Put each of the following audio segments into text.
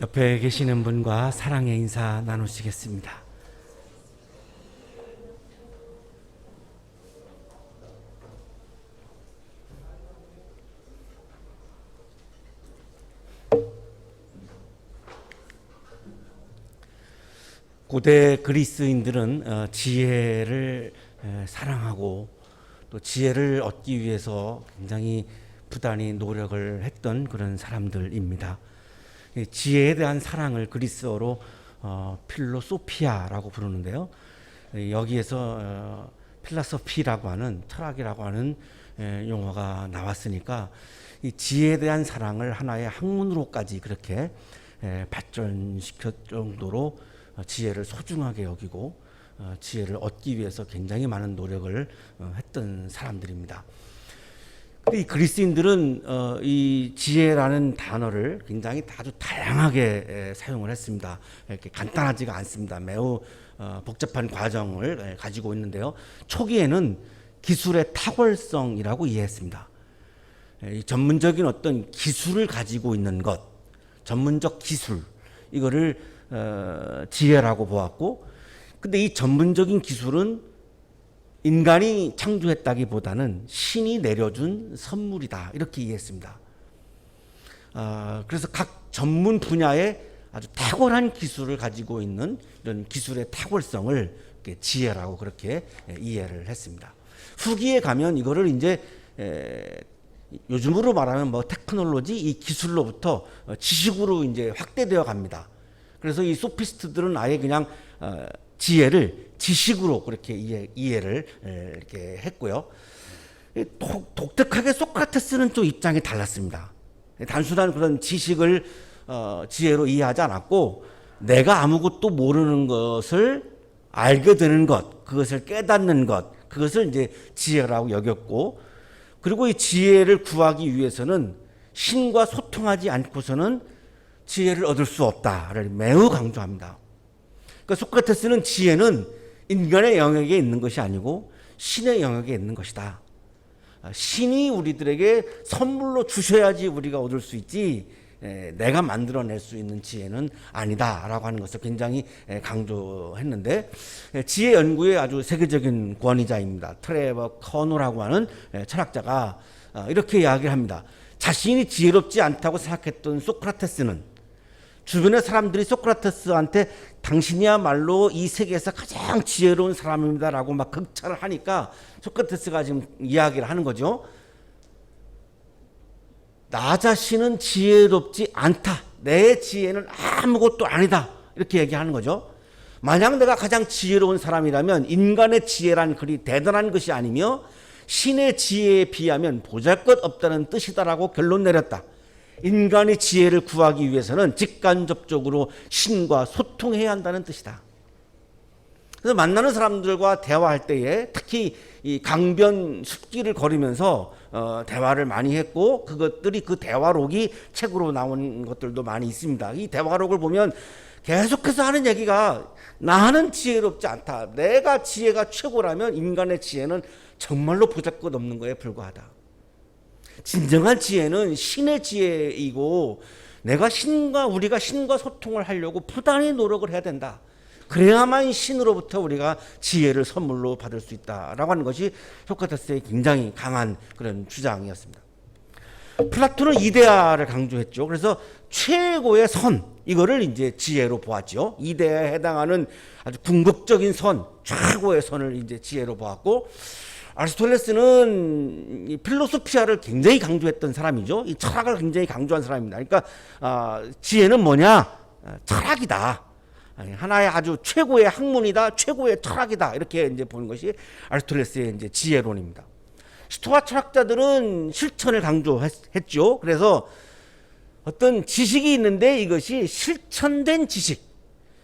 옆에 계시는 분과 사랑의 인사 나누시겠습니다. 고대 그리스인들은 지혜를 사랑하고 또 지혜를 얻기 위해서 굉장히 부단히 노력을 했던 그런 사람들입니다. 지혜에 대한 사랑을 그리스어로 필로소피아라고 부르는데요. 여기에서 필라소피라고 하는 철학이라고 하는 용어가 나왔으니까 이 지혜에 대한 사랑을 하나의 학문으로까지 그렇게 발전시킬 정도로 지혜를 소중하게 여기고 지혜를 얻기 위해서 굉장히 많은 노력을 했던 사람들입니다. 이 그리스인들은 이 지혜라는 단어를 굉장히 아주 다양하게 사용을 했습니다. 이렇게 간단하지가 않습니다. 매우 복잡한 과정을 가지고 있는데요. 초기에는 기술의 탁월성이라고 이해했습니다. 이 전문적인 어떤 기술을 가지고 있는 것, 전문적 기술, 이거를 지혜라고 보았고, 근데 이 전문적인 기술은 인간이 창조했다기보다는 신이 내려준 선물이다, 이렇게 이해했습니다. 그래서 각 전문 분야에 아주 탁월한 기술을 가지고 있는 이런 기술의 탁월성을 지혜라고 그렇게 이해를 했습니다. 후기에 가면 이거를 이제 요즘으로 말하면 뭐 테크놀로지, 이 기술로부터 지식으로 이제 확대되어 갑니다. 그래서 이 소피스트들은 아예 그냥 지혜를 지식으로 그렇게 이해를 이렇게 했고요. 독특하게 소크라테스는 좀 입장이 달랐습니다. 단순한 그런 지식을 지혜로 이해하지 않았고, 내가 아무것도 모르는 것을 알게 되는 것, 그것을 깨닫는 것, 그것을 이제 지혜라고 여겼고, 그리고 이 지혜를 구하기 위해서는 신과 소통하지 않고서는 지혜를 얻을 수 없다를 매우 강조합니다. 그러니까 소크라테스는 지혜는 인간의 영역에 있는 것이 아니고 신의 영역에 있는 것이다. 신이 우리들에게 선물로 주셔야지 우리가 얻을 수 있지, 내가 만들어낼 수 있는 지혜는 아니다라고 하는 것을 굉장히 강조했는데, 지혜 연구의 아주 세계적인 권위자입니다. 트레버 커노라고 하는 철학자가 이렇게 이야기를 합니다. 자신이 지혜롭지 않다고 생각했던 소크라테스는 주변의 사람들이 소크라테스한테 당신이야말로 이 세계에서 가장 지혜로운 사람입니다라고 막 극찬을 하니까 소크라테스가 지금 이야기를 하는 거죠. 나 자신은 지혜롭지 않다. 내 지혜는 아무것도 아니다. 이렇게 얘기하는 거죠. 만약 내가 가장 지혜로운 사람이라면 인간의 지혜란 그리 대단한 것이 아니며 신의 지혜에 비하면 보잘것없다는 뜻이다라고 결론 내렸다. 인간의 지혜를 구하기 위해서는 직간접적으로 신과 소통해야 한다는 뜻이다. 그래서 만나는 사람들과 대화할 때에 특히 이 강변 숲길을 걸으면서 대화를 많이 했고, 그것들이 그 대화록이 책으로 나온 것들도 많이 있습니다. 이 대화록을 보면 계속해서 하는 얘기가 나는 지혜롭지 않다. 내가 지혜가 최고라면 인간의 지혜는 정말로 보잘것없는 거에 불과하다. 진정한 지혜는 신의 지혜이고 우리가 신과 소통을 하려고 부단히 노력을 해야 된다. 그래야만 신으로부터 우리가 지혜를 선물로 받을 수 있다라고 하는 것이 소크라테스의 굉장히 강한 그런 주장이었습니다. 플라톤은 이데아를 강조했죠. 그래서 최고의 선, 이거를 이제 지혜로 보았죠. 이데아에 해당하는 아주 궁극적인 선, 최고의 선을 이제 지혜로 보았고, 아리스토텔레스는 이 필로소피아를 굉장히 강조했던 사람이죠. 이 철학을 굉장히 강조한 사람입니다. 그러니까 지혜는 뭐냐? 철학이다. 하나의 아주 최고의 학문이다, 최고의 철학이다, 이렇게 이제 보는 것이 아리스토텔레스의 이제 지혜론입니다. 스토아 철학자들은 실천을 강조했죠. 그래서 어떤 지식이 있는데 이것이 실천된 지식,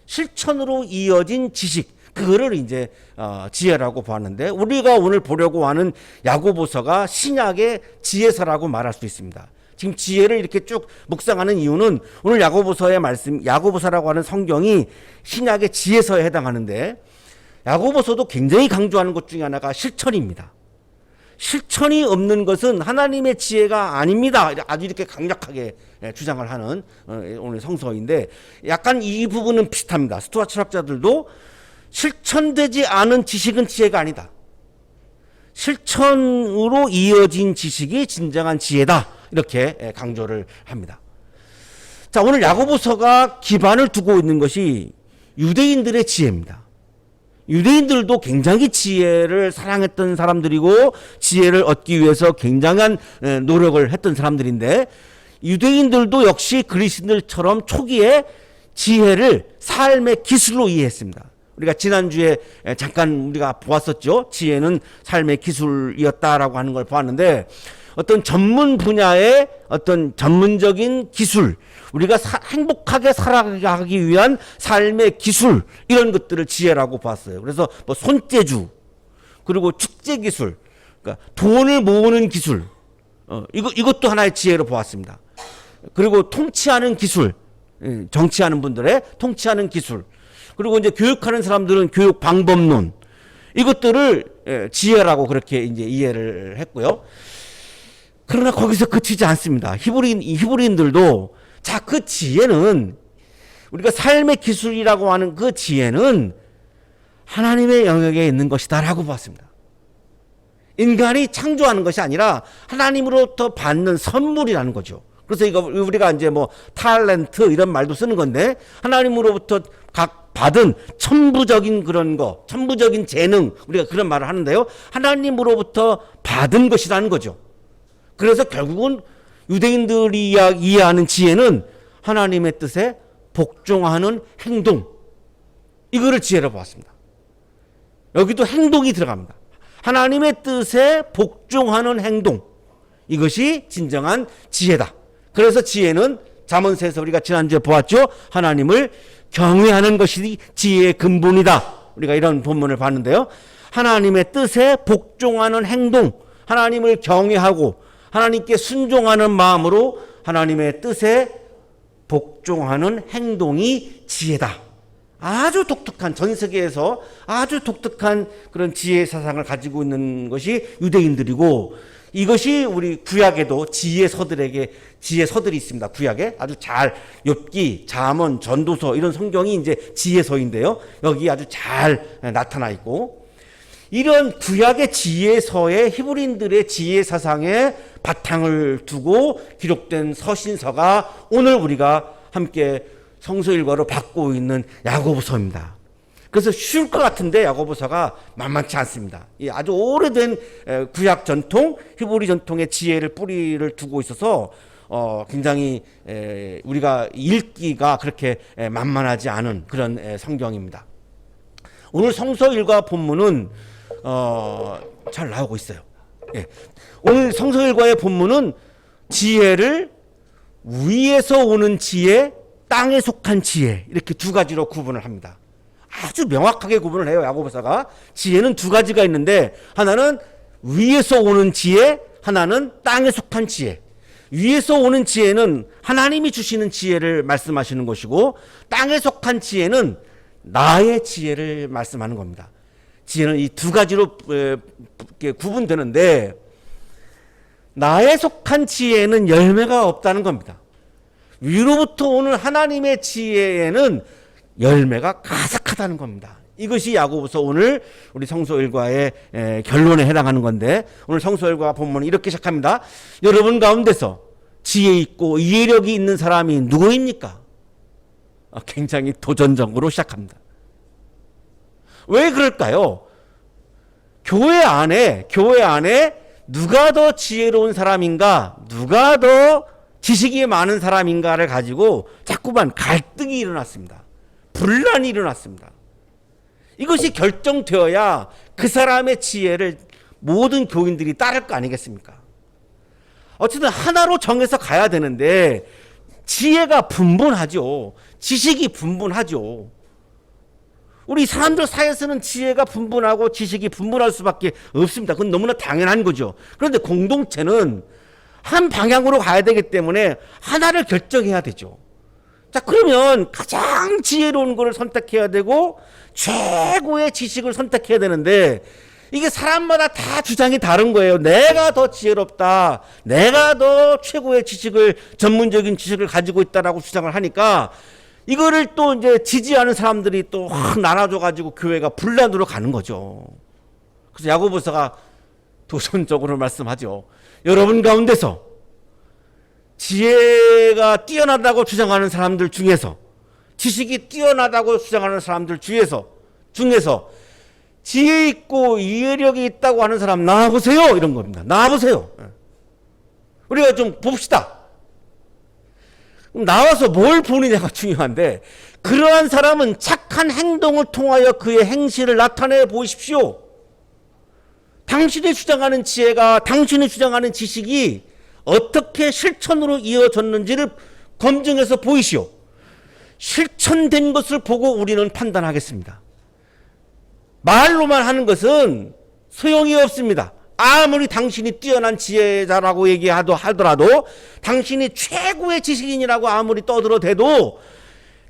실천으로 이어진 지식, 그거를 이제 지혜라고 보았는데, 우리가 오늘 보려고 하는 야고보서가 신약의 지혜서라고 말할 수 있습니다. 지금 지혜를 이렇게 쭉 묵상하는 이유는 오늘 야고보서의 말씀, 야고보서라고 하는 성경이 신약의 지혜서에 해당하는데, 야고보서도 굉장히 강조하는 것 중에 하나가 실천입니다. 실천이 없는 것은 하나님의 지혜가 아닙니다. 아주 이렇게 강력하게 주장을 하는 오늘 성서인데, 약간 이 부분은 비슷합니다. 스토아 철학자들도 실천되지 않은 지식은 지혜가 아니다. 실천으로 이어진 지식이 진정한 지혜다. 이렇게 강조를 합니다. 자, 오늘 야고보서가 기반을 두고 있는 것이 유대인들의 지혜입니다. 유대인들도 굉장히 지혜를 사랑했던 사람들이고 지혜를 얻기 위해서 굉장한 노력을 했던 사람들인데, 유대인들도 역시 그리스도인들처럼 초기에 지혜를 삶의 기술로 이해했습니다. 우리가 지난주에 잠깐 우리가 보았었죠. 지혜는 삶의 기술이었다라고 하는 걸 보았는데, 어떤 전문 분야의 어떤 전문적인 기술, 우리가 행복하게 살아가기 위한 삶의 기술, 이런 것들을 지혜라고 봤어요. 그래서 뭐 손재주, 그리고 축제 기술, 그러니까 돈을 모으는 기술, 이것도 하나의 지혜로 보았습니다. 그리고 통치하는 기술, 정치하는 분들의 통치하는 기술, 그리고 이제 교육하는 사람들은 교육 방법론, 이것들을 지혜라고 그렇게 이제 이해를 했고요. 그러나 거기서 그치지 않습니다. 히브리인들도 자, 그 지혜는, 우리가 삶의 기술이라고 하는 그 지혜는 하나님의 영역에 있는 것이다라고 봤습니다. 인간이 창조하는 것이 아니라 하나님으로부터 받는 선물이라는 거죠. 그래서 이거 우리가 이제 뭐 탤런트 이런 말도 쓰는 건데, 하나님으로부터 각 받은 천부적인 그런 거, 천부적인 재능, 우리가 그런 말을 하는데요. 하나님으로부터 받은 것이라는 거죠. 그래서 결국은 유대인들이 이해하는 지혜는 하나님의 뜻에 복종하는 행동, 이거를 지혜로 보았습니다. 여기도 행동이 들어갑니다. 하나님의 뜻에 복종하는 행동, 이것이 진정한 지혜다. 그래서 지혜는 잠언서에서 우리가 지난주에 보았죠. 하나님을 경외하는 것이 지혜의 근본이다. 우리가 이런 본문을 봤는데요. 하나님의 뜻에 복종하는 행동, 하나님을 경외하고 하나님께 순종하는 마음으로 하나님의 뜻에 복종하는 행동이 지혜다. 아주 독특한, 전 세계에서 아주 독특한 그런 지혜 사상을 가지고 있는 것이 유대인들이고, 이것이 우리 구약에도 지혜서들이 있습니다. 구약에 아주 잘, 욥기, 잠언, 전도서, 이런 성경이 이제 지혜서인데요. 여기 아주 잘 나타나 있고, 이런 구약의 지혜서에 히브리인들의 지혜 사상에 바탕을 두고 기록된 서신서가 오늘 우리가 함께 성서 일과로 받고 있는 야고보서입니다. 그래서 쉬울 것 같은데 야고보서가 만만치 않습니다. 이 아주 오래된 구약 전통, 히브리 전통의 지혜를 뿌리를 두고 있어서 굉장히 우리가 읽기가 그렇게 만만하지 않은 그런 성경입니다. 오늘 성서 일과 본문은 잘 나오고 있어요. 예. 오늘 성서 일과의 본문은 지혜를 위에서 오는 지혜, 땅에 속한 지혜, 이렇게 두 가지로 구분을 합니다. 아주 명확하게 구분을 해요. 야고보서가. 지혜는 두 가지가 있는데, 하나는 위에서 오는 지혜, 하나는 땅에 속한 지혜. 위에서 오는 지혜는 하나님이 주시는 지혜를 말씀하시는 것이고, 땅에 속한 지혜는 나의 지혜를 말씀하는 겁니다. 지혜는 이 두 가지로 구분되는데, 나에 속한 지혜는 열매가 없다는 겁니다. 위로부터 오는 하나님의 지혜에는 열매가 가득하다는 겁니다. 이것이 야고보서 오늘 우리 성서 일과의 결론에 해당하는 건데, 오늘 성서 일과 본문은 이렇게 시작합니다. 여러분 가운데서 지혜 있고 이해력이 있는 사람이 누구입니까? 굉장히 도전적으로 시작합니다. 왜 그럴까요? 교회 안에 누가 더 지혜로운 사람인가, 누가 더 지식이 많은 사람인가를 가지고 자꾸만 갈등이 일어났습니다. 분란이 일어났습니다. 이것이 결정되어야 그 사람의 지혜를 모든 교인들이 따를 거 아니겠습니까? 어쨌든 하나로 정해서 가야 되는데 지혜가 분분하죠. 지식이 분분하죠. 우리 사람들 사이에서는 지혜가 분분하고 지식이 분분할 수밖에 없습니다. 그건 너무나 당연한 거죠. 그런데 공동체는 한 방향으로 가야 되기 때문에 하나를 결정해야 되죠. 자, 그러면 가장 지혜로운 것을 선택해야 되고 최고의 지식을 선택해야 되는데, 이게 사람마다 다 주장이 다른 거예요. 내가 더 지혜롭다. 내가 더 최고의 지식을, 전문적인 지식을 가지고 있다라고 주장을 하니까 이거를 또 이제 지지하는 사람들이 또 확 나눠줘가지고 교회가 분란으로 가는 거죠. 그래서 야고보서가 도전적으로 말씀하죠. 여러분 가운데서 지혜가 뛰어나다고 주장하는 사람들 중에서, 지식이 뛰어나다고 주장하는 사람들 중에서 지혜 있고 이해력이 있다고 하는 사람 나와보세요. 이런 겁니다. 나와보세요. 우리가 좀 봅시다. 나와서 뭘 보느냐가 중요한데, 그러한 사람은 착한 행동을 통하여 그의 행실을 나타내 보십시오. 당신이 주장하는 지혜가, 당신이 주장하는 지식이 어떻게 실천으로 이어졌는지를 검증해서 보이시오. 실천된 것을 보고 우리는 판단하겠습니다. 말로만 하는 것은 소용이 없습니다. 아무리 당신이 뛰어난 지혜자라고 얘기하더라도, 당신이 최고의 지식인이라고 아무리 떠들어대도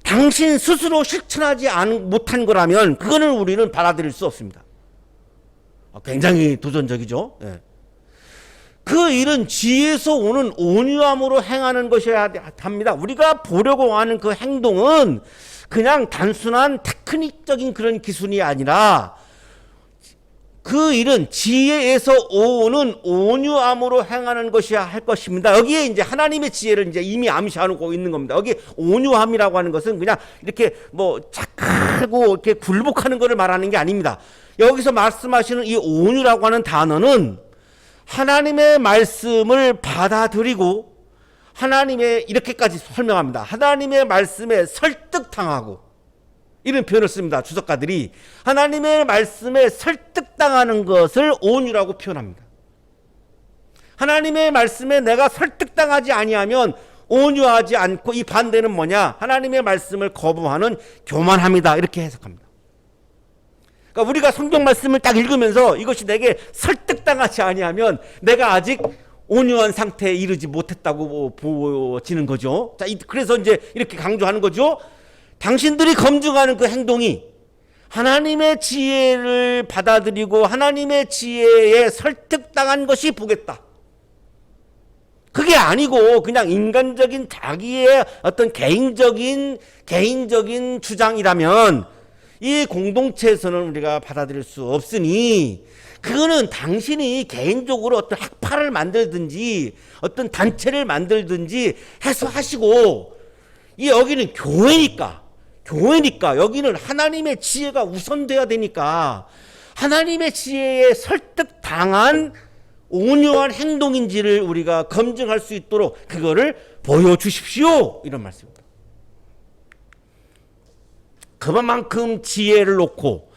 당신 스스로 실천하지 못한 거라면 그거는 우리는 받아들일 수 없습니다. 굉장히 도전적이죠. 예. 그 일은 지혜에서 오는 온유함으로 행하는 것이어야 합니다. 우리가 보려고 하는 그 행동은 그냥 단순한 테크닉적인 그런 기술이 아니라 그 일은 지혜에서 오는 온유함으로 행하는 것이야 할 것입니다. 여기에 이제 하나님의 지혜를 이제 이미 암시하고 있는 겁니다. 여기 온유함이라고 하는 것은 그냥 이렇게 뭐 착하고 이렇게 굴복하는 것을 말하는 게 아닙니다. 여기서 말씀하시는 이 온유라고 하는 단어는 하나님의 말씀을 받아들이고, 하나님의, 이렇게까지 설명합니다. 하나님의 말씀에 설득당하고, 이런 표현을 씁니다. 주석가들이 하나님의 말씀에 설득당하는 것을 온유라고 표현합니다. 하나님의 말씀에 내가 설득당하지 아니하면 온유하지 않고, 이 반대는 뭐냐? 하나님의 말씀을 거부하는 교만함이다. 이렇게 해석합니다. 그러니까 우리가 성경 말씀을 딱 읽으면서 이것이 내게 설득당하지 아니하면 내가 아직 온유한 상태에 이르지 못했다고 보여지는 거죠. 자, 그래서 이제 이렇게 강조하는 거죠. 당신들이 검증하는 그 행동이 하나님의 지혜를 받아들이고 하나님의 지혜에 설득당한 것이 보겠다. 그게 아니고 그냥 인간적인 자기의 어떤 개인적인 주장이라면 이 공동체에서는 우리가 받아들일 수 없으니, 그거는 당신이 개인적으로 어떤 학파를 만들든지 어떤 단체를 만들든지 해서 하시고, 여기는 교회니까 여기는 하나님의 지혜가 우선돼야 되니까 하나님의 지혜에 설득당한 온유한 행동인지를 우리가 검증할 수 있도록 그거를 보여주십시오. 이런 말씀입니다. 그만큼 지혜를 놓고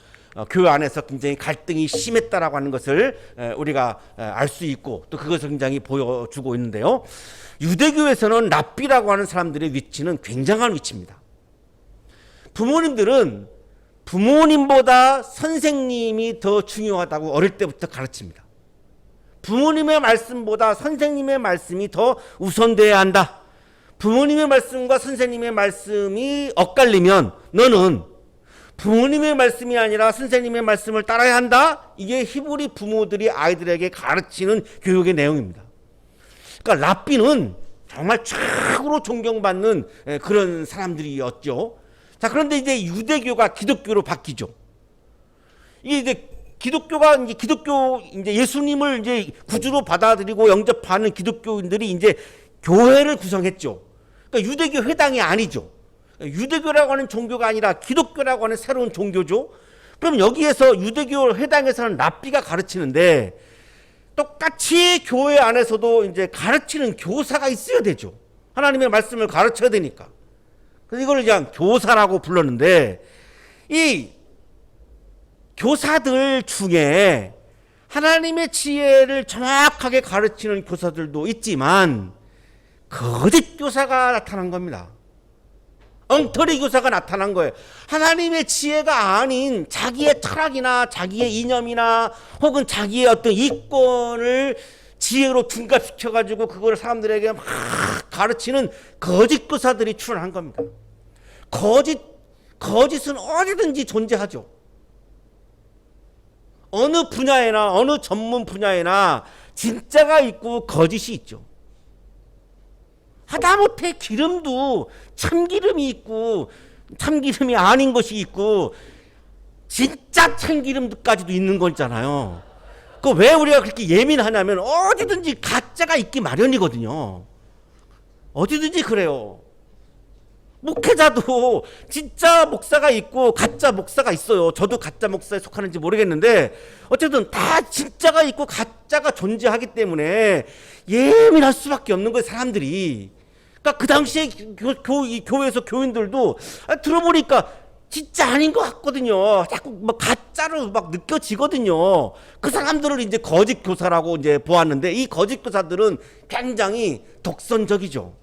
교회 안에서 굉장히 갈등이 심했다라고 하는 것을 우리가 알 수 있고, 또 그것을 굉장히 보여주고 있는데요. 유대교에서는 랍비라고 하는 사람들의 위치는 굉장한 위치입니다. 부모님들은 부모님보다 선생님이 더 중요하다고 어릴 때부터 가르칩니다. 부모님의 말씀보다 선생님의 말씀이 더 우선돼야 한다. 부모님의 말씀과 선생님의 말씀이 엇갈리면 너는 부모님의 말씀이 아니라 선생님의 말씀을 따라야 한다. 이게 히브리 부모들이 아이들에게 가르치는 교육의 내용입니다. 그러니까 랍비는 정말 최고로 존경받는 그런 사람들이었죠. 자, 그런데 이제 유대교가 기독교로 바뀌죠. 이게 이제 기독교가 이제 예수님을 이제 구주로 받아들이고 영접하는 기독교인들이 이제 교회를 구성했죠. 그러니까 유대교 회당이 아니죠. 유대교라고 하는 종교가 아니라 기독교라고 하는 새로운 종교죠. 그럼 여기에서 유대교 회당에서는 랍비가 가르치는데, 똑같이 교회 안에서도 이제 가르치는 교사가 있어야 되죠. 하나님의 말씀을 가르쳐야 되니까. 그래서 이걸 그냥 교사라고 불렀는데, 이 교사들 중에 하나님의 지혜를 정확하게 가르치는 교사들도 있지만 거짓 교사가 나타난 겁니다. 엉터리 교사가 나타난 거예요. 하나님의 지혜가 아닌 자기의 철학이나 자기의 이념이나 혹은 자기의 어떤 이권을 지혜로 둔갑시켜가지고 그걸 사람들에게 막 가르치는 거짓 교사들이 출현한 겁니다. 거짓은 어디든지 존재하죠. 어느 분야에나 어느 전문 분야에나 진짜가 있고 거짓이 있죠. 하다못해 기름도 참기름이 있고 참기름이 아닌 것이 있고 진짜 참기름까지도 있는 거잖아요. 그 왜 우리가 그렇게 예민하냐면 어디든지 가짜가 있기 마련이거든요. 어디든지 그래요. 목회자도 진짜 목사가 있고 가짜 목사가 있어요. 저도 가짜 목사에 속하는지 모르겠는데 어쨌든 다 진짜가 있고 가짜가 존재하기 때문에 예민할 수밖에 없는 거예요, 사람들이. 그러니까 그 당시에 교회에서 교인들도 들어보니까 진짜 아닌 것 같거든요. 자꾸 막 가짜로 막 느껴지거든요. 그 사람들을 이제 거짓 교사라고 이제 보았는데 이 거짓 교사들은 굉장히 독선적이죠.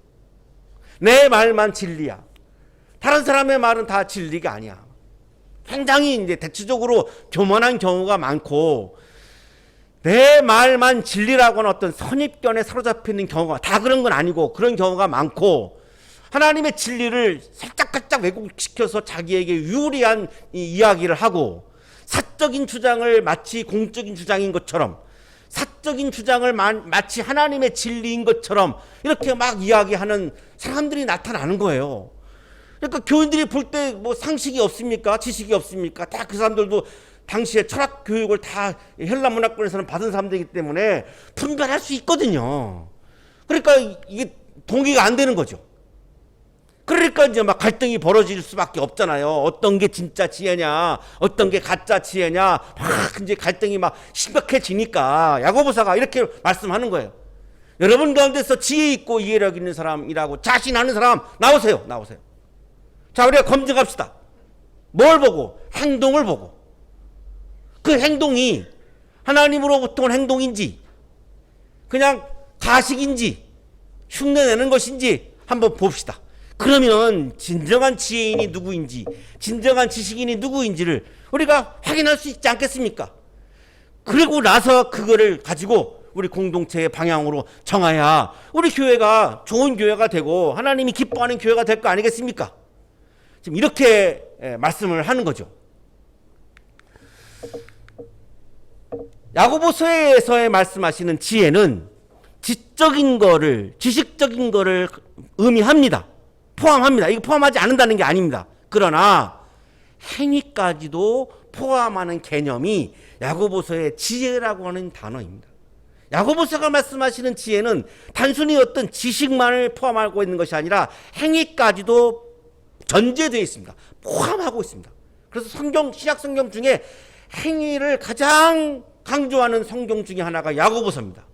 내 말만 진리야. 다른 사람의 말은 다 진리가 아니야. 굉장히 이제 대체적으로 교만한 경우가 많고 내 말만 진리라고 하는 어떤 선입견에 사로잡혀 있는 경우가 다 그런 건 아니고 그런 경우가 많고 하나님의 진리를 살짝살짝 왜곡시켜서 자기에게 유리한 이야기를 하고 사적인 주장을 마치 공적인 주장인 것처럼 사적인 주장을 마치 하나님의 진리인 것처럼 이렇게 막 이야기하는 사람들이 나타나는 거예요. 그러니까 교인들이 볼 때 뭐 상식이 없습니까? 지식이 없습니까? 다 그 사람들도 당시에 철학 교육을 다 헬라 문화권에서는 받은 사람들이기 때문에 분별할 수 있거든요. 그러니까 이게 동의가 안 되는 거죠. 그러니까 이제 막 갈등이 벌어질 수밖에 없잖아요. 어떤 게 진짜 지혜냐, 어떤 게 가짜 지혜냐, 막 이제 갈등이 막 심각해지니까 야고보서가 이렇게 말씀하는 거예요. 여러분 가운데서 지혜 있고 이해력 있는 사람이라고 자신하는 사람 나오세요, 나오세요. 자, 우리가 검증합시다. 뭘 보고? 행동을 보고. 그 행동이 하나님으로부터 온 행동인지, 그냥 가식인지, 흉내내는 것인지 한번 봅시다. 그러면 진정한 지혜인이 누구인지, 진정한 지식인이 누구인지를 우리가 확인할 수 있지 않겠습니까? 그리고 나서 그거를 가지고 우리 공동체의 방향으로 정해야 우리 교회가 좋은 교회가 되고 하나님이 기뻐하는 교회가 될 거 아니겠습니까? 지금 이렇게 말씀을 하는 거죠. 야고보서에서의 말씀하시는 지혜는 지적인 거를, 지식적인 거를 의미합니다. 포함합니다. 이거 포함하지 않는다는 게 아닙니다. 그러나 행위까지도 포함하는 개념이 야고보서의 지혜라고 하는 단어입니다. 야고보서가 말씀하시는 지혜는 단순히 어떤 지식만을 포함하고 있는 것이 아니라 행위까지도 전제되어 있습니다. 포함하고 있습니다. 그래서 신약 성경 중에 행위를 가장 강조하는 성경 중에 하나가 야고보서입니다.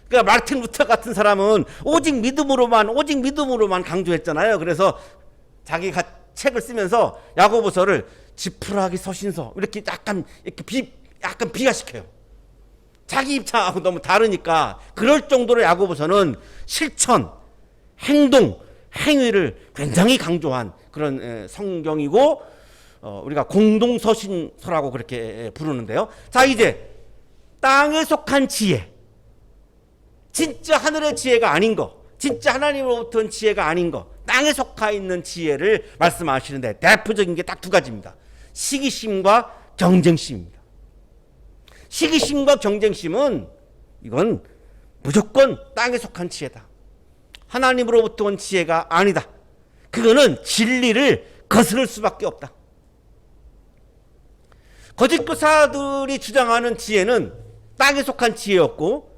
그러니까 마르틴 루터 같은 사람은 오직 믿음으로만 강조했잖아요. 그래서 자기가 책을 쓰면서 야고보서를 지푸라기 서신서 이렇게 약간 비하시켜요. 자기 입장하고 너무 다르니까 그럴 정도로 야고보서는 실천, 행동, 행위를 굉장히 강조한 그런 성경이고 우리가 공동서신서라고 그렇게 부르는데요. 자, 이제 땅에 속한 지혜, 진짜 하늘의 지혜가 아닌 거, 진짜 하나님으로부터 온 지혜가 아닌 거, 땅에 속하 있는 지혜를 말씀하시는데 대표적인 게 딱 두 가지입니다. 시기심과 경쟁심입니다. 시기심과 경쟁심은 이건 무조건 땅에 속한 지혜다. 하나님으로부터 온 지혜가 아니다. 그거는 진리를 거스를 수밖에 없다. 거짓 교사들이 주장하는 지혜는 땅에 속한 지혜였고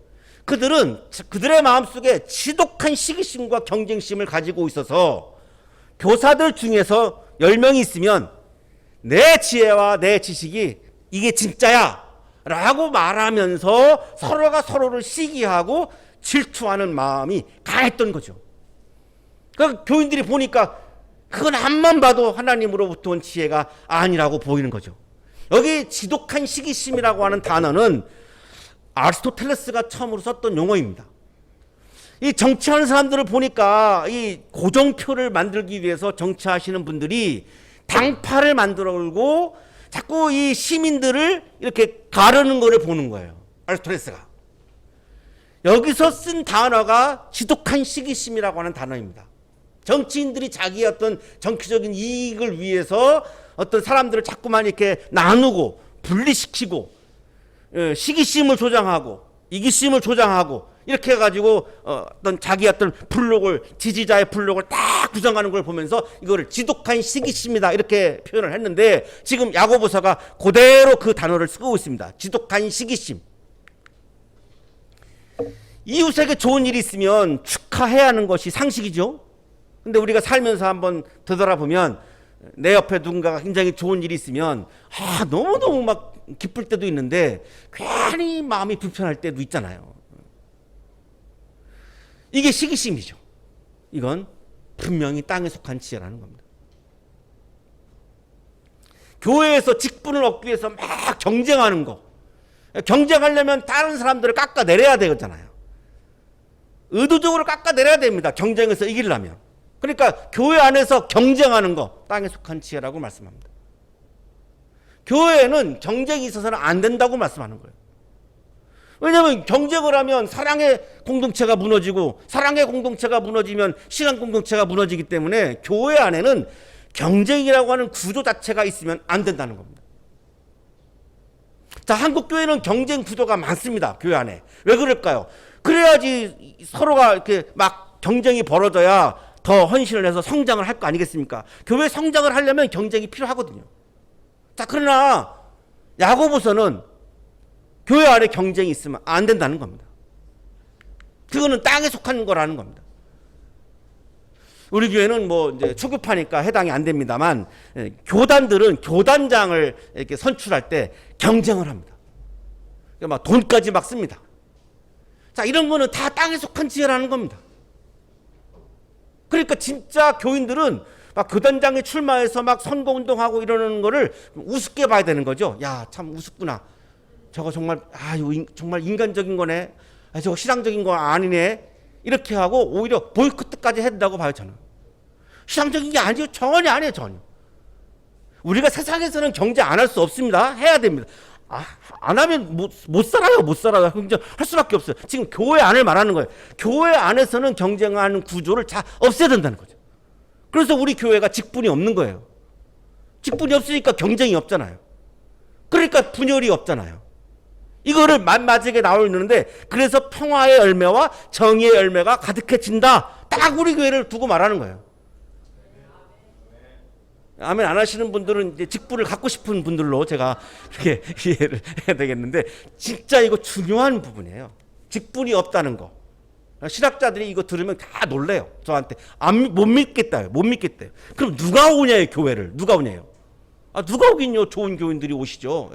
그들은 그들의 마음속에 지독한 시기심과 경쟁심을 가지고 있어서 교사들 중에서 10명이 있으면 내 지혜와 내 지식이 이게 진짜야 라고 말하면서 서로가 서로를 시기하고 질투하는 마음이 강했던 거죠. 그러니까 교인들이 보니까 그건 앞만 봐도 하나님으로부터 온 지혜가 아니라고 보이는 거죠. 여기 지독한 시기심이라고 하는 단어는 아리스토텔레스가 처음으로 썼던 용어입니다. 이 정치하는 사람들을 보니까 이 고정표를 만들기 위해서 정치하시는 분들이 당파를 만들고 자꾸 이 시민들을 이렇게 가르는 거를 보는 거예요. 아리스토텔레스가. 여기서 쓴 단어가 지독한 시기심이라고 하는 단어입니다. 정치인들이 자기의 어떤 정치적인 이익을 위해서 어떤 사람들을 자꾸만 이렇게 나누고 분리시키고 시기심을 조장하고 이기심을 조장하고 이렇게 해가지고 어떤 자기 어떤 블록을 지지자의 블록을 딱 구성하는 걸 보면서 이거를 지독한 시기심이다 이렇게 표현을 했는데 지금 야고보서가 그대로 그 단어를 쓰고 있습니다. 지독한 시기심. 이웃에게 좋은 일이 있으면 축하해야 하는 것이 상식이죠. 근데 우리가 살면서 한번 되돌아보면 내 옆에 누군가가 굉장히 좋은 일이 있으면 너무너무 막 기쁠 때도 있는데 괜히 마음이 불편할 때도 있잖아요. 이게 시기심이죠. 이건 분명히 땅에 속한 지혜라는 겁니다. 교회에서 직분을 얻기 위해서 막 경쟁하는 거. 경쟁하려면 다른 사람들을 깎아내려야 되잖아요. 의도적으로 깎아내려야 됩니다. 경쟁에서 이기려면. 그러니까 교회 안에서 경쟁하는 거 땅에 속한 지혜라고 말씀합니다. 교회에는 경쟁이 있어서는 안 된다고 말씀하는 거예요. 왜냐하면 경쟁을 하면 사랑의 공동체가 무너지고 사랑의 공동체가 무너지면 신앙 공동체가 무너지기 때문에 교회 안에는 경쟁이라고 하는 구조 자체가 있으면 안 된다는 겁니다. 자, 한국 교회는 경쟁 구조가 많습니다. 교회 안에. 왜 그럴까요? 그래야지 서로가 이렇게 막 경쟁이 벌어져야 더 헌신을 해서 성장을 할 거 아니겠습니까? 교회 성장을 하려면 경쟁이 필요하거든요. 자, 그러나 야고보서는 교회 안에 경쟁이 있으면 안 된다는 겁니다. 그거는 땅에 속한 거라는 겁니다. 우리 교회는 뭐 이제 초급하니까 해당이 안 됩니다만 교단들은 교단장을 이렇게 선출할 때 경쟁을 합니다. 막 돈까지 막 씁니다. 자, 이런 거는 다 땅에 속한 지혜라는 겁니다. 그러니까 진짜 교인들은 막 교단장에 출마해서 막 선거운동하고 이러는 거를 우습게 봐야 되는 거죠. 야, 참 우습구나. 저거 정말 정말 인간적인 거네. 저거 신앙적인 거 아니네. 이렇게 하고 오히려 보이콧까지 해야 된다고 봐요. 저는 신앙적인 게 아니에요. 전혀 아니에요. 전혀. 우리가 세상에서는 경쟁 안 할 수 없습니다. 해야 됩니다. 안 하면 못 살아요. 못 살아요. 경쟁할 수밖에 없어요. 지금 교회 안을 말하는 거예요. 교회 안에서는 경쟁하는 구조를 다 없애야 된다는 거죠. 그래서 우리 교회가 직분이 없는 거예요. 직분이 없으니까 경쟁이 없잖아요. 그러니까 분열이 없잖아요. 이거를 만마지게 나오는데 그래서 평화의 열매와 정의의 열매가 가득해진다. 딱 우리 교회를 두고 말하는 거예요. 아멘 안 하시는 분들은 이제 직분을 갖고 싶은 분들로 제가 이렇게 이해를 해야 되겠는데 진짜 이거 중요한 부분이에요. 직분이 없다는 거. 신학자들이 이거 들으면 다 놀래요. 저한테 못 믿겠다요. 못 믿겠대요. 그럼 누가 오냐요, 교회를? 누가 오냐요? 누가 오긴요. 좋은 교인들이 오시죠.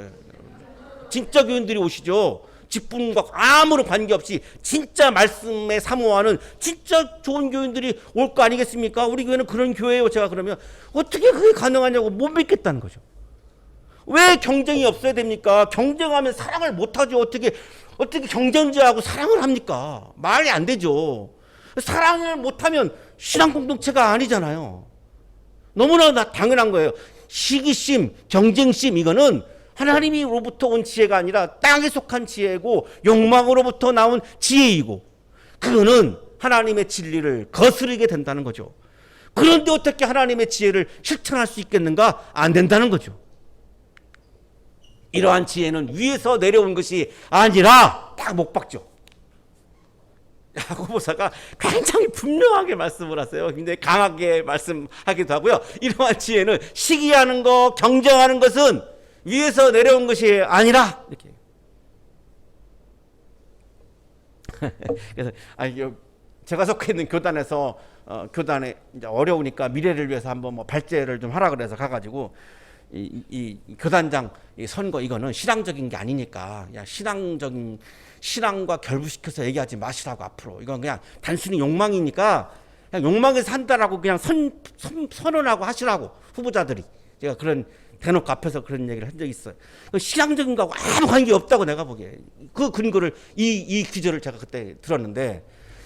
진짜 교인들이 오시죠. 직분과 아무런 관계없이 진짜 말씀에 사모하는 진짜 좋은 교인들이 올 거 아니겠습니까? 우리 교회는 그런 교회예요. 제가 그러면 어떻게 그게 가능하냐고 못 믿겠다는 거죠. 왜 경쟁이 없어야 됩니까? 경쟁하면 사랑을 못하죠. 어떻게 경쟁자하고 사랑을 합니까? 말이 안 되죠. 사랑을 못하면 신앙 공동체가 아니잖아요. 너무나 당연한 거예요. 시기심, 경쟁심 이거는 하나님으로부터 온 지혜가 아니라 땅에 속한 지혜고 욕망으로부터 나온 지혜이고 그거는 하나님의 진리를 거스르게 된다는 거죠. 그런데 어떻게 하나님의 지혜를 실천할 수 있겠는가? 안 된다는 거죠. 이러한 지혜는 위에서 내려온 것이 아니라 딱 못 박죠. 야고보서가 굉장히 분명하게 말씀을 하세요. 굉장히 강하게 말씀하기도 하고요. 이러한 지혜는 시기하는 거, 경쟁하는 것은 위에서 내려온 것이 아니라 이렇게. 그래서 제가 속해 있는 교단에서 교단에 이제 어려우니까 미래를 위해서 한번 뭐 발제를 좀 하라 그래서 가가지고 이 교단장 선거 이거는 신앙적인 게 아니니까 야 신앙과 결부시켜서 얘기하지 마시라고 앞으로 이건 그냥 단순히 욕망이니까 그냥 욕망에서 산다라고 그냥 선언하고 하시라고 후보자들이 제가 그런 대놓고 앞에서 그런 얘기를 한 적이 있어요. 신앙적인 거하고 아무 관계 없다고 내가 보기에 그 근거를 이 기절을 제가 그때 들었는데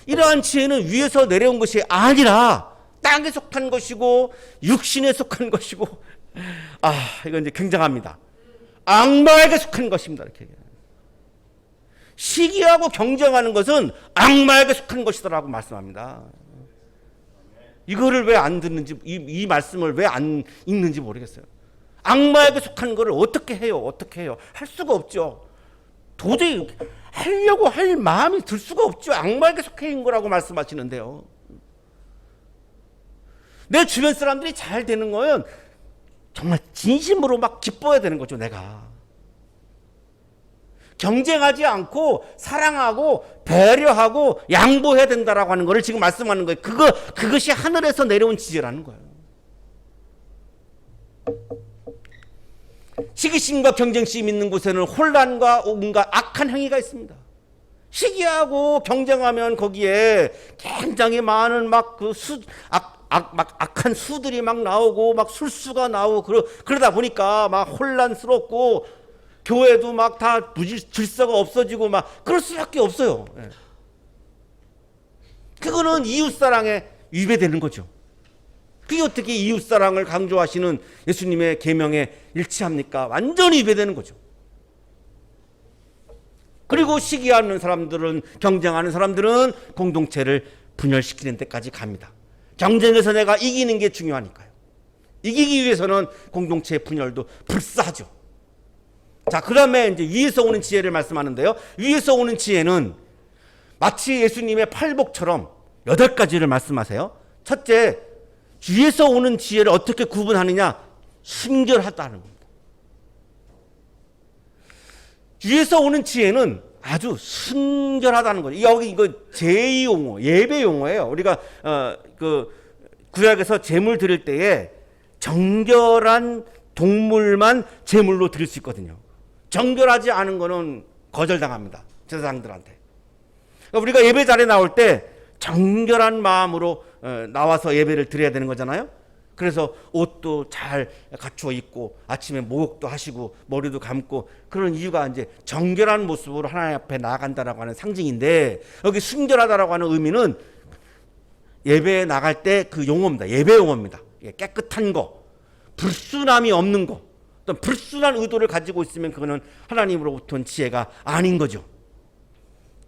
이러한 지혜는 위에서 내려온 것이 아니라 땅에 속한 것이고 육신에 속한 것이고 이건 이제 굉장합니다. 악마에게 속한 것입니다. 이렇게 시기하고 경쟁하는 것은 악마에게 속한 것이다라고 말씀합니다. 이거를 왜 안 듣는지 이 말씀을 왜 안 읽는지 모르겠어요. 악마에게 속한 거를 어떻게 해요? 어떻게 해요? 할 수가 없죠. 도저히 하려고 할 마음이 들 수가 없죠. 악마에게 속해 있는 거라고 말씀하시는데요. 내 주변 사람들이 잘 되는 거는 정말 진심으로 막 기뻐야 되는 거죠, 내가. 경쟁하지 않고 사랑하고 배려하고 양보해야 된다라고 하는 거를 지금 말씀하는 거예요. 그것이 하늘에서 내려온 지혜라는 거예요. 시기심과 경쟁심 있는 곳에는 혼란과 온갖 악한 행위가 있습니다. 시기하고 경쟁하면 거기에 굉장히 많은 막 악한 수들이 막 나오고 막 술수가 나오고 그러다 보니까 막 혼란스럽고 교회도 막 다 질서가 없어지고 막 그럴 수밖에 없어요. 그거는 이웃사랑에 위배되는 거죠. 그게 어떻게 이웃사랑을 강조하시는 예수님의 계명에 일치합니까? 완전히 위배되는 거죠. 그리고 시기하는 사람들은, 경쟁하는 사람들은 공동체를 분열시키는 데까지 갑니다. 경쟁에서 내가 이기는 게 중요하니까요. 이기기 위해서는 공동체의 분열도 불사하죠. 자, 그 다음에 이제 위에서 오는 지혜를 말씀하는데요. 위에서 오는 지혜는 마치 예수님의 팔복처럼 8가지를 말씀하세요. 첫째, 위에서 오는 지혜를 어떻게 구분하느냐? 순결하다는 겁니다. 위에서 오는 지혜는 아주 순결하다는 거죠. 여기 이거 제의 용어, 예배 용어예요. 우리가 구약에서 제물 드릴 때에 정결한 동물만 제물로 드릴 수 있거든요. 정결하지 않은 거는 거절당합니다, 제사장들한테. 그러니까 우리가 예배 자리에 나올 때 정결한 마음으로 나와서 예배를 드려야 되는 거잖아요. 그래서 옷도 잘 갖추어 입고 아침에 목욕도 하시고 머리도 감고, 그런 이유가 이제 정결한 모습으로 하나님 앞에 나아간다라고 하는 상징인데, 여기 순결하다라고 하는 의미는 예배에 나갈 때 그 용어입니다. 예배 용어입니다. 깨끗한 거, 불순함이 없는 거, 어떤 불순한 의도를 가지고 있으면 그거는 하나님으로부터 온 지혜가 아닌 거죠.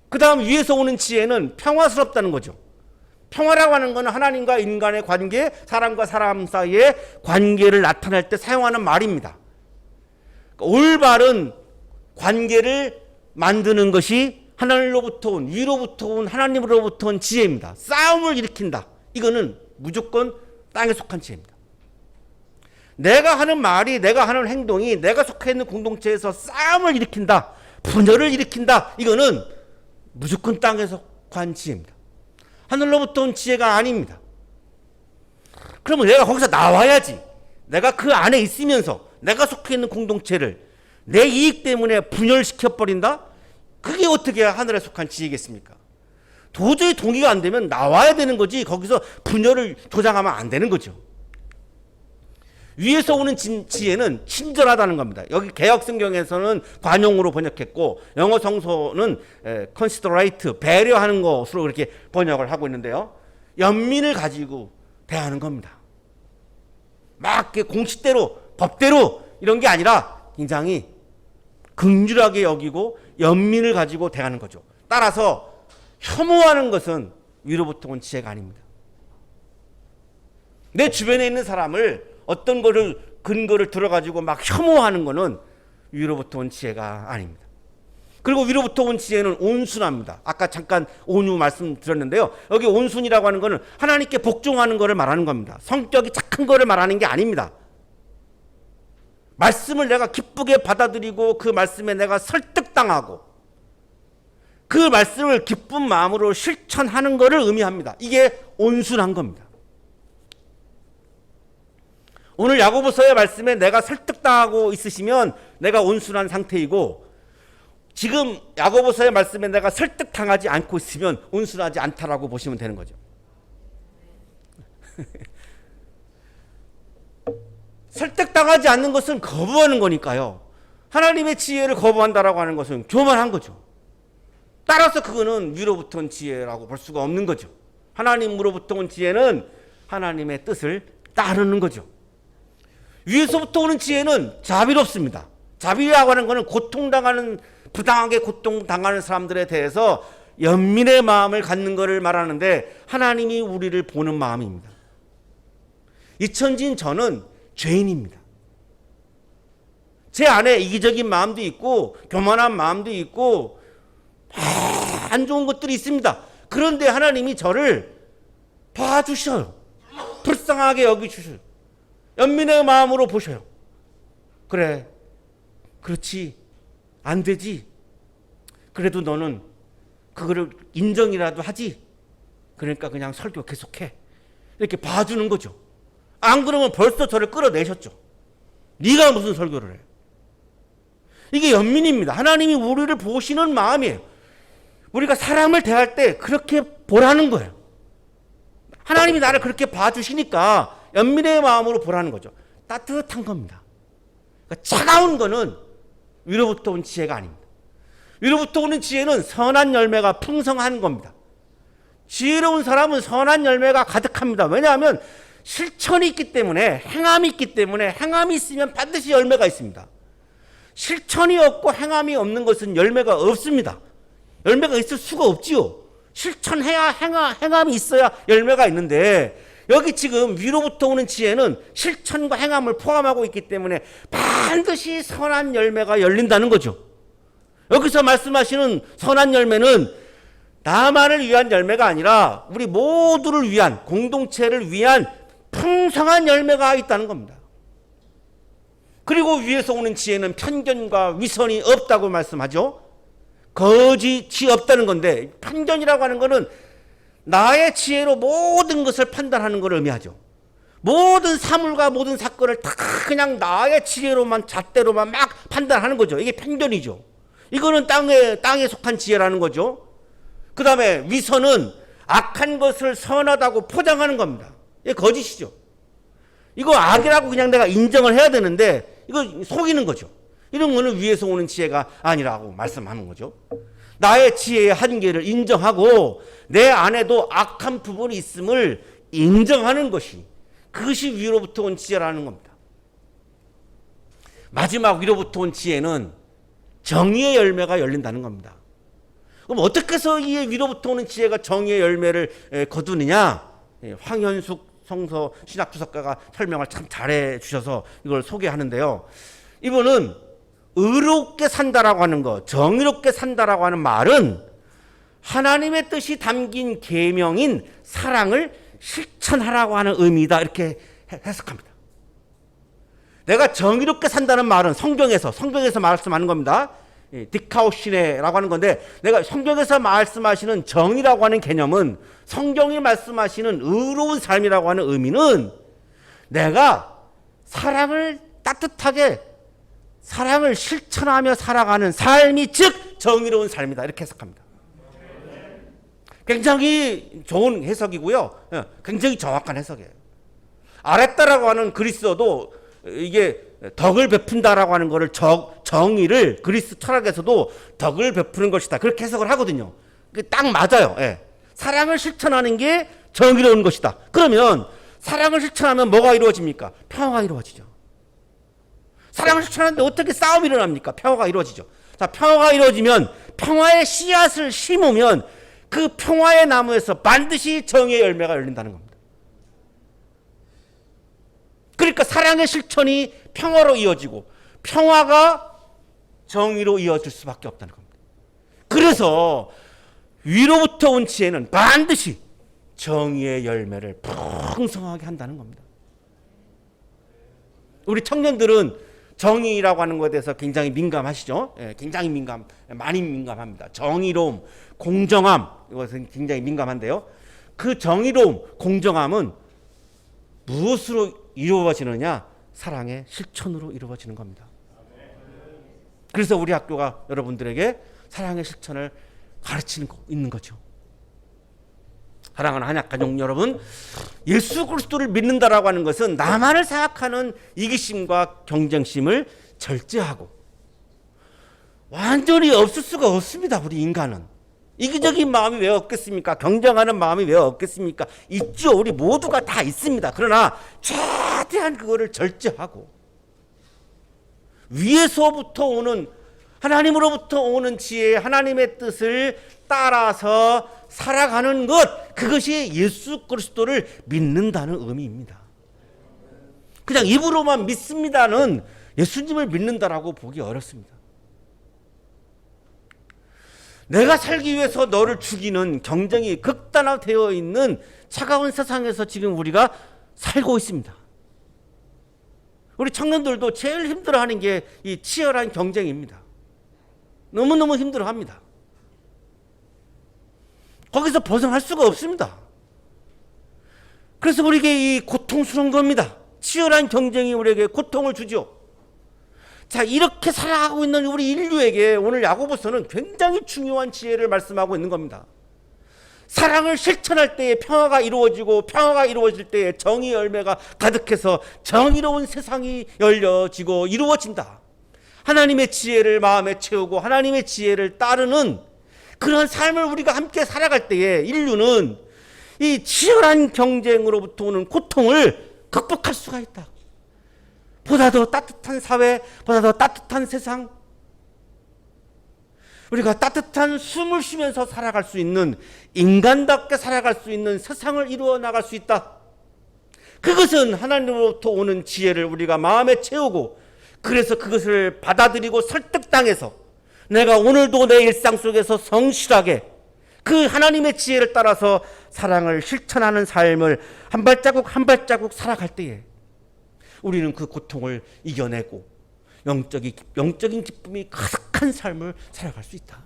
그 다음 위에서 오는 지혜는 평화스럽다는 거죠. 평화라고 하는 것은 하나님과 인간의 관계, 사람과 사람 사이의 관계를 나타낼 때 사용하는 말입니다. 올바른 관계를 만드는 것이 하늘로부터 온, 위로부터 온, 하나님으로부터 온 지혜입니다. 싸움을 일으킨다, 이거는 무조건 땅에 속한 지혜입니다. 내가 하는 말이, 내가 하는 행동이 내가 속해 있는 공동체에서 싸움을 일으킨다, 분열을 일으킨다, 이거는 무조건 땅에 속한 지혜입니다. 하늘로부터 온 지혜가 아닙니다. 그러면 내가 거기서 나와야지. 내가 그 안에 있으면서 내가 속해 있는 공동체를 내 이익 때문에 분열시켜버린다? 그게 어떻게 하늘에 속한 지혜겠습니까? 도저히 동의가 안 되면 나와야 되는 거지, 거기서 분열을 조장하면 안 되는 거죠. 위에서 오는 지혜는 친절하다는 겁니다. 여기 개역성경에서는 관용으로 번역했고, 영어 성서는 considerate, 배려하는 것으로 그렇게 번역을 하고 있는데요. 연민을 가지고 대하는 겁니다. 막 공식대로, 법대로 이런 게 아니라 굉장히 긍휼하게 여기고 연민을 가지고 대하는 거죠. 따라서 혐오하는 것은 위로부터 온 지혜가 아닙니다. 내 주변에 있는 사람을 어떤 거를 근거를 들어가지고 막 혐오하는 거는 위로부터 온 지혜가 아닙니다. 그리고 위로부터 온 지혜는 온순합니다. 아까 잠깐 온유 말씀드렸는데요. 여기 온순이라고 하는 거는 하나님께 복종하는 거를 말하는 겁니다. 성격이 착한 거를 말하는 게 아닙니다. 말씀을 내가 기쁘게 받아들이고 그 말씀에 내가 설득당하고 그 말씀을 기쁜 마음으로 실천하는 거를 의미합니다. 이게 온순한 겁니다. 오늘 야고보서의 말씀에 내가 설득당하고 있으시면 내가 온순한 상태이고, 지금 야고보서의 말씀에 내가 설득당하지 않고 있으면 온순하지 않다라고 보시면 되는 거죠. 설득당하지 않는 것은 거부하는 거니까요. 하나님의 지혜를 거부한다라고 하는 것은 교만한 거죠. 따라서 그거는 위로부터 온 지혜라고 볼 수가 없는 거죠. 하나님으로부터 온 지혜는 하나님의 뜻을 따르는 거죠. 위에서부터 오는 지혜는 자비롭습니다. 자비라고 하는 것은 고통당하는, 부당하게 고통당하는 사람들에 대해서 연민의 마음을 갖는 것을 말하는데, 하나님이 우리를 보는 마음입니다. 잊혀진 저는 죄인입니다. 제 안에 이기적인 마음도 있고 교만한 마음도 있고 안 좋은 것들이 있습니다. 그런데 하나님이 저를 봐주셔요. 불쌍하게 여기주셔요. 연민의 마음으로 보셔요. 그래, 그렇지, 안 되지. 그래도 너는 그거를 인정이라도 하지. 그러니까 그냥 설교 계속해. 이렇게 봐주는 거죠. 안 그러면 벌써 저를 끌어내셨죠. 네가 무슨 설교를 해. 이게 연민입니다. 하나님이 우리를 보시는 마음이에요. 우리가 사람을 대할 때 그렇게 보라는 거예요. 하나님이 나를 그렇게 봐주시니까 연민의 마음으로 보라는 거죠. 따뜻한 겁니다. 그러니까 차가운 거는 위로부터 온 지혜가 아닙니다. 위로부터 오는 지혜는 선한 열매가 풍성한 겁니다. 지혜로운 사람은 선한 열매가 가득합니다. 왜냐하면 실천이 있기 때문에, 행함이 있기 때문에, 행함이 있으면 반드시 열매가 있습니다. 실천이 없고 행함이 없는 것은 열매가 없습니다. 열매가 있을 수가 없지요. 실천해야 행함이 있어야 열매가 있는데, 여기 지금 위로부터 오는 지혜는 실천과 행함을 포함하고 있기 때문에 반드시 선한 열매가 열린다는 거죠. 여기서 말씀하시는 선한 열매는 나만을 위한 열매가 아니라 우리 모두를 위한, 공동체를 위한 풍성한 열매가 있다는 겁니다. 그리고 위에서 오는 지혜는 편견과 위선이 없다고 말씀하죠. 거짓이 없다는 건데, 편견이라고 하는 것은 나의 지혜로 모든 것을 판단하는 것을 의미하죠. 모든 사물과 모든 사건을 다 그냥 나의 지혜로만, 잣대로만 막 판단하는 거죠. 이게 편견이죠. 이거는 땅에 속한 지혜라는 거죠. 그 다음에 위선은 악한 것을 선하다고 포장하는 겁니다. 이게 거짓이죠. 이거 악이라고 그냥 내가 인정을 해야 되는데 이거 속이는 거죠. 이런 거는 위에서 오는 지혜가 아니라고 말씀하는 거죠. 나의 지혜의 한계를 인정하고 내 안에도 악한 부분이 있음을 인정하는 것이, 그것이 위로부터 온 지혜라는 겁니다. 마지막 위로부터 온 지혜는 정의의 열매가 열린다는 겁니다. 그럼 어떻게 해서 이 위로부터 오는 지혜가 정의의 열매를 거두느냐? 황현숙 성서 신학주석가가 설명을 참 잘해 주셔서 이걸 소개하는데요. 이분은 의롭게 산다라고 하는 것, 정의롭게 산다라고 하는 말은 하나님의 뜻이 담긴 계명인 사랑을 실천하라고 하는 의미다, 이렇게 해석합니다. 내가 정의롭게 산다는 말은 성경에서 말씀하는 겁니다. 디카오시네라고 하는 건데, 내가 성경에서 말씀하시는 정의라고 하는 개념은 성경이 말씀하시는 의로운 삶이라고 하는 의미는 내가 사랑을 따뜻하게, 사랑을 실천하며 살아가는 삶이 즉 정의로운 삶이다, 이렇게 해석합니다. 굉장히 좋은 해석이고요. 굉장히 정확한 해석이에요. 아레타라고 하는 그리스어도 이게 덕을 베푼다라고 하는 거를 정의를 그리스 철학에서도 덕을 베푸는 것이다, 그렇게 해석을 하거든요. 딱 맞아요. 예. 사랑을 실천하는 게 정의로운 것이다. 그러면 사랑을 실천하면 뭐가 이루어집니까? 평화가 이루어지죠. 사랑을 실천하는데 어떻게 싸움이 일어납니까? 평화가 이루어지죠. 자, 평화가 이루어지면, 평화의 씨앗을 심으면 그 평화의 나무에서 반드시 정의의 열매가 열린다는 겁니다. 그러니까 사랑의 실천이 평화로 이어지고 평화가 정의로 이어질 수밖에 없다는 겁니다. 그래서 위로부터 온 지혜는 반드시 정의의 열매를 풍성하게 한다는 겁니다. 우리 청년들은 정의라고 하는 것에 대해서 굉장히 민감하시죠? 예, 굉장히 많이 민감합니다. 정의로움, 공정함, 이것은 굉장히 민감한데요. 그 정의로움, 공정함은 무엇으로 이루어지느냐? 사랑의 실천으로 이루어지는 겁니다. 그래서 우리 학교가 여러분들에게 사랑의 실천을 가르치는 있는 거죠. 사랑하는 한약가족 여러분, 예수 그리스도를 믿는다라고 하는 것은 나만을 생각하는 이기심과 경쟁심을 절제하고, 완전히 없을 수가 없습니다. 우리 인간은 이기적인 마음이 왜 없겠습니까? 경쟁하는 마음이 왜 없겠습니까? 있죠. 우리 모두가 다 있습니다. 그러나 최대한 그거를 절제하고 위에서부터 오는, 하나님으로부터 오는 지혜, 하나님의 뜻을 따라서 살아가는 것, 그것이 예수 그리스도를 믿는다는 의미입니다. 그냥 입으로만 믿습니다는 예수님을 믿는다라고 보기 어렵습니다. 내가 살기 위해서 너를 죽이는 경쟁이 극단화되어 있는 차가운 세상에서 지금 우리가 살고 있습니다. 우리 청년들도 제일 힘들어하는 게 이 치열한 경쟁입니다. 너무너무 힘들어합니다. 거기서 벗어날 수가 없습니다. 그래서 우리에게 이 고통스러운 겁니다. 치열한 경쟁이 우리에게 고통을 주죠. 자, 이렇게 살아가고 있는 우리 인류에게 오늘 야고보서는 굉장히 중요한 지혜를 말씀하고 있는 겁니다. 사랑을 실천할 때에 평화가 이루어지고 평화가 이루어질 때에 정의 열매가 가득해서 정의로운 세상이 열려지고 이루어진다. 하나님의 지혜를 마음에 채우고 하나님의 지혜를 따르는 그런 삶을 우리가 함께 살아갈 때에 인류는 이 치열한 경쟁으로부터 오는 고통을 극복할 수가 있다. 보다 더 따뜻한 사회, 보다 더 따뜻한 세상, 우리가 따뜻한 숨을 쉬면서 살아갈 수 있는, 인간답게 살아갈 수 있는 세상을 이루어 나갈 수 있다. 그것은 하나님으로부터 오는 지혜를 우리가 마음에 채우고, 그래서 그것을 받아들이고 설득당해서 내가 오늘도 내 일상 속에서 성실하게 그 하나님의 지혜를 따라서 사랑을 실천하는 삶을 한 발자국 한 발자국 살아갈 때에 우리는 그 고통을 이겨내고 영적인 기쁨이 가득한 삶을 살아갈 수 있다.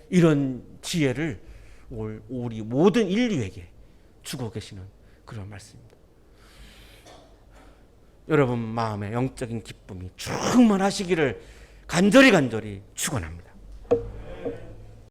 이런 지혜를 우리 모든 인류에게 주고 계시는 그런 말씀입니다. 여러분 마음에 영적인 기쁨이 충만하시기를 간절히 축원합니다.